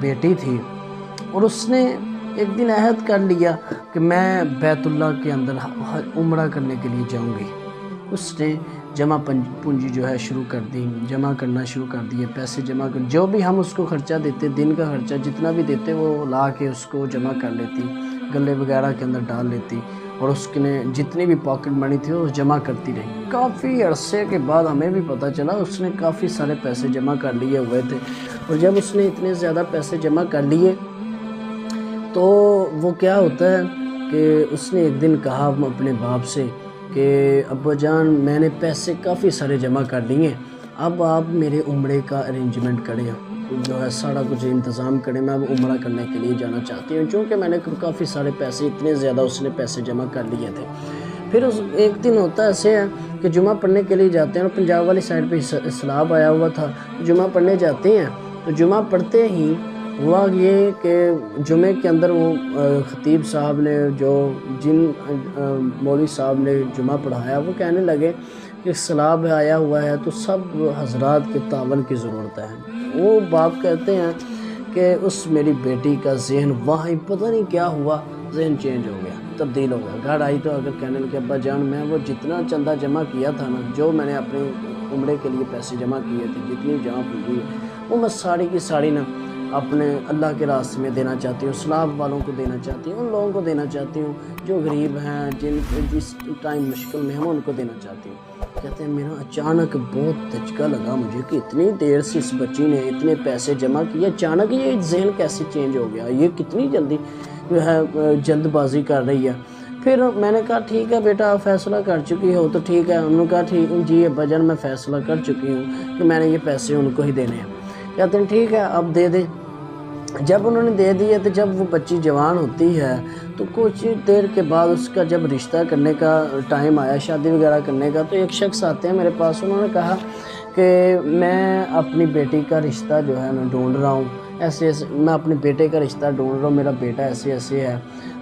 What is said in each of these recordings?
بیٹی تھی اور اس نے ایک دن عہد کر لیا کہ میں بیت اللہ کے اندر عمرہ کرنے کے لیے جاؤں گی۔ اس نے جمع پونجی جو ہے شروع کر دی، جمع کرنا شروع کر دیے، پیسے جمع کر، جو بھی ہم اس کو خرچہ دیتے، دن کا خرچہ جتنا بھی دیتے وہ لا کے اس کو جمع کر لیتی، گلے وغیرہ کے اندر ڈال لیتی، اور اس نے جتنی بھی پاکٹ منی تھی وہ جمع کرتی رہی۔ کافی عرصے کے بعد ہمیں بھی پتہ چلا اس نے کافی سارے پیسے جمع کر لیے ہوئے تھے، اور جب اس نے اتنے زیادہ پیسے جمع کر لیے تو وہ کیا ہوتا ہے کہ اس نے ایک دن کہا اپنے باپ سے کہ ابا جان میں نے پیسے کافی سارے جمع کر لیے ہیں، اب آپ میرے عمرے کا ارینجمنٹ کریں، جو ہے سارا کچھ انتظام کریں، میں اب عمرہ کرنے کے لیے جانا چاہتی ہوں، چونکہ میں نے کافی سارے پیسے، اتنے زیادہ اس نے پیسے جمع کر لیے تھے۔ پھر ایک دن ہوتا ایسے ہے کہ جمعہ پڑھنے کے لیے جاتے ہیں، اور پنجاب والی سائڈ پہ سیلاب آیا ہوا تھا، جمعہ پڑھنے جاتے ہیں، تو جمعہ پڑھتے ہی ہوا یہ کہ جمعے کے اندر وہ خطیب صاحب نے جن مولوی صاحب نے جمعہ پڑھایا وہ کہنے لگے کہ سیلاب آیا ہوا ہے تو سب حضرات کے تعاون کی ضرورت ہے۔ وہ باپ کہتے ہیں کہ اس میری بیٹی کا ذہن وہاں پتہ نہیں کیا ہوا، ذہن چینج ہو گیا، تبدیل ہو گیا۔ گھر آئی تو اگر کہنے لگے ابا جان میں وہ جتنا چندہ جمع کیا تھا نا، جو میں نے اپنے عمرے کے لیے پیسے جمع کیے تھے، جتنی جمع پونجی وہ میں ساری کی ساری نا اپنے اللہ کے راستے میں دینا چاہتی ہوں، سیلاب والوں کو دینا چاہتی ہوں، ان لوگوں کو دینا چاہتی ہوں جو غریب ہیں، جس ٹائم مشکل میں ہم ان کو دینا چاہتی ہوں۔ کہتے ہیں میرا اچانک بہت دھچکا لگا مجھے کہ اتنی دیر سے اس بچی نے اتنے پیسے جمع کیے، اچانک یہ ذہن کیسے چینج ہو گیا، یہ کتنی جلدی جو ہے جلد بازی کر رہی ہے۔ پھر میں نے کہا ٹھیک ہے بیٹا آپ فیصلہ کر چکی ہو تو ٹھیک ہے۔ انہوں نے کہا ٹھیک جی ابا جان میں فیصلہ کر چکی ہوں کہ میں نے یہ پیسے ان کو ہی دینے ہیں۔ کہتے ہیں ٹھیک ہے اب دے دے۔ جب انہوں نے دے دیے تو جب وہ بچی جوان ہوتی ہے تو کچھ دیر کے بعد اس کا جب رشتہ کرنے کا ٹائم آیا، شادی وغیرہ کرنے کا، تو ایک شخص آتے ہیں میرے پاس، انہوں نے کہا کہ میں اپنی بیٹی کا رشتہ جو ہے میں ڈھونڈ رہا ہوں، ایسے میں اپنے بیٹے کا رشتہ ڈھونڈ رہا ہوں، میرا بیٹا ایسے ایسے ہے،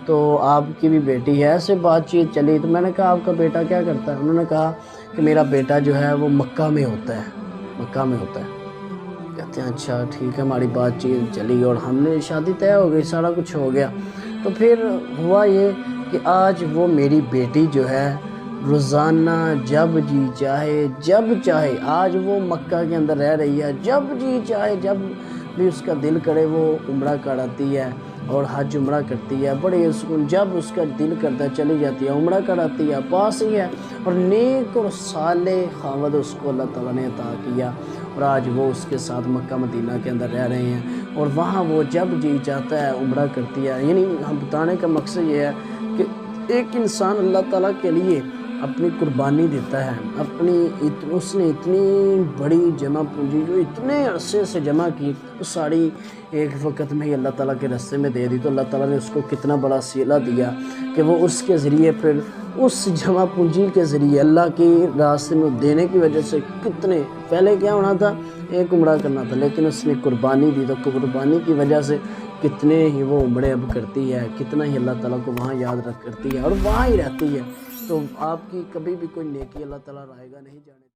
تو آپ کی بھی بیٹی ہے، ایسے بات چیت چلی۔ تو میں نے کہا آپ کا بیٹا کیا کرتا ہے؟ انہوں نے کہا کہ میرا بیٹا جو ہے وہ مکہ میں ہوتا ہے، مکہ میں ہوتا ہے۔ کہتے ہیں اچھا ٹھیک ہے، ہماری بات چیت چلی اور ہم نے شادی طے ہو گئی، سارا کچھ ہو گیا۔ تو پھر ہوا یہ کہ آج وہ میری بیٹی جو ہے روزانہ جب جی چاہے آج وہ مکہ کے اندر رہ رہی ہے، جب جی چاہے جب بھی اس کا دل کرے وہ عمرہ کراتی ہے اور حج عمرہ کرتی ہے، بڑے سکون، جب اس کا دل کرتا ہے چلی جاتی ہے، عمرہ کراتی ہے، پاس ہی ہے، اور نیک اور صالح خاوند اس کو اللہ تعالیٰ نے عطا کیا، اور آج وہ اس کے ساتھ مکہ مدینہ کے اندر رہ رہے ہیں، اور وہاں وہ جب جی چاہتا ہے عمرہ کرتی ہے۔ یعنی ہم بتانے کا مقصد یہ ہے کہ ایک انسان اللہ تعالیٰ کے لیے اپنی قربانی دیتا ہے، اس نے اتنی بڑی جمع پونجی جو اتنے عرصے سے جمع کی، وہ ساری ایک وقت میں ہی اللہ تعالیٰ کے راستے میں دے دی، تو اللہ تعالیٰ نے اس کو کتنا بڑا صلہ دیا کہ وہ اس کے ذریعے پھر اس جمع پونجی کے ذریعے اللہ کے راستے میں دینے کی وجہ سے کتنے، پہلے کیا ہونا تھا ایک عمرہ کرنا تھا، لیکن اس نے قربانی دی، تو قربانی کی وجہ سے کتنے ہی وہ عمرے اب کرتی ہے، کتنا ہی اللہ تعالیٰ کو وہاں یاد کرتی ہے اور وہاں ہی رہتی ہے۔ تو آپ کی کبھی بھی کوئی نیکی اللہ تعالیٰ رائے گا نہیں جانے